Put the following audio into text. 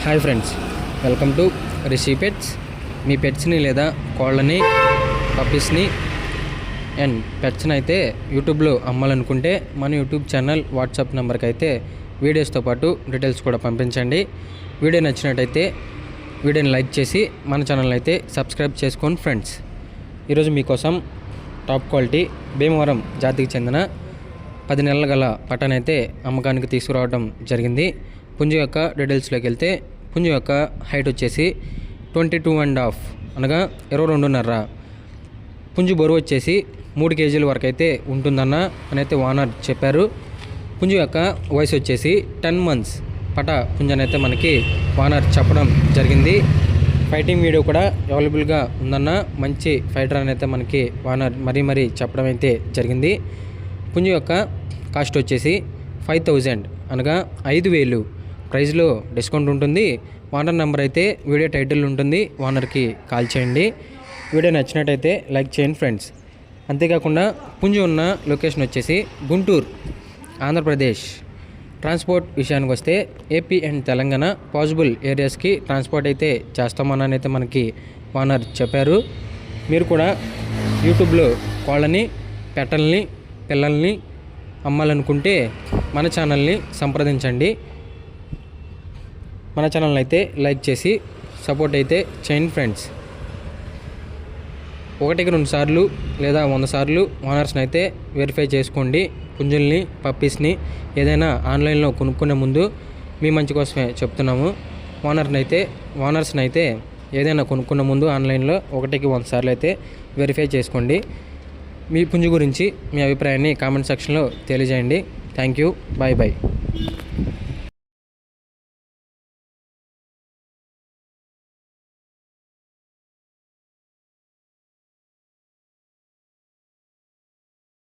Hi friends, welcome to Rishi pets. మీ పెట్స్ని లేదా కోళ్ళని, పప్పీస్ని అండ్ పెట్స్ని అయితే యూట్యూబ్లో అమ్మాలనుకుంటే మన యూట్యూబ్ ఛానల్ వాట్సాప్ నెంబర్కి అయితే వీడియోస్తో పాటు డీటెయిల్స్ కూడా పంపించండి. వీడియో నచ్చినట్టయితే వీడియోని లైక్ చేసి మన ఛానల్ అయితే సబ్స్క్రైబ్ చేసుకోండి ఫ్రెండ్స్. ఈరోజు మీకోసం టాప్ క్వాలిటీ భీమవరం జాతికి చెందిన 10 నెలల గల పట్టన్ అయితే అమ్మకానికి తీసుకురావడం జరిగింది. పుంజు యొక్క డీటెయిల్స్లోకి వెళ్తే పుంజు యొక్క హైట్ వచ్చేసి 22.5 అనగా 22.5. పుంజు బరువు వచ్చేసి 3 కేజీల వరకు అయితే ఉంటుందన్న అని అయితే ఓనర్ చెప్పారు. పుంజు యొక్క వయసు వచ్చేసి 10 months పట పుంజు అని అయితే మనకి ఓనర్ చెప్పడం జరిగింది. ఫైటింగ్ వీడియో కూడా అవైలబుల్గా ఉందన్న, మంచి ఫైటర్ అని అయితే మనకి ఓనర్ మరీ చెప్పడం అయితే జరిగింది. పుంజు యొక్క కాస్ట్ వచ్చేసి 5,000 అనగా 5,000 ప్రైస్లో డిస్కౌంట్ ఉంటుంది. ఓనర్ నెంబర్ అయితే వీడియో టైటిల్ ఉంటుంది, ఓనర్కి కాల్ చేయండి. వీడియో నచ్చినట్టయితే లైక్ చేయండి ఫ్రెండ్స్. అంతేకాకుండా పుంజు ఉన్న లొకేషన్ వచ్చేసి గుంటూరు, ఆంధ్రప్రదేశ్. ట్రాన్స్పోర్ట్ విషయానికి వస్తే ఏపీ అండ్ తెలంగాణ పాసిబుల్ ఏరియాస్కి ట్రాన్స్పోర్ట్ అయితే చేస్తామని అయితే మనకి ఓనర్ చెప్పారు. మీరు కూడా యూట్యూబ్లో కోళ్ళని, పెట్టల్ని, పిల్లల్ని అమ్మాలనుకుంటే మన ఛానల్ని సంప్రదించండి. మన ఛానల్ని అయితే లైక్ చేసి సపోర్ట్ అయితే చేయండి ఫ్రెండ్స్. 1-2 సార్లు లేదా 100 సార్లు ఓనర్స్ని అయితే వెరిఫై చేసుకోండి. పుంజుల్ని, పప్పీస్ని ఏదైనా ఆన్లైన్లో కొనుక్కునే ముందు మీ మంచి కోసమే చెప్తున్నాము. ఓనర్స్ని అయితే ఏదైనా కొనుక్కునే ముందు ఆన్లైన్లో 1-100 సార్లు అయితే వెరిఫై చేసుకోండి. మీ పుంజు గురించి మీ అభిప్రాయాన్ని కామెంట్ సెక్షన్లో తెలియజేయండి. Thank you, bye.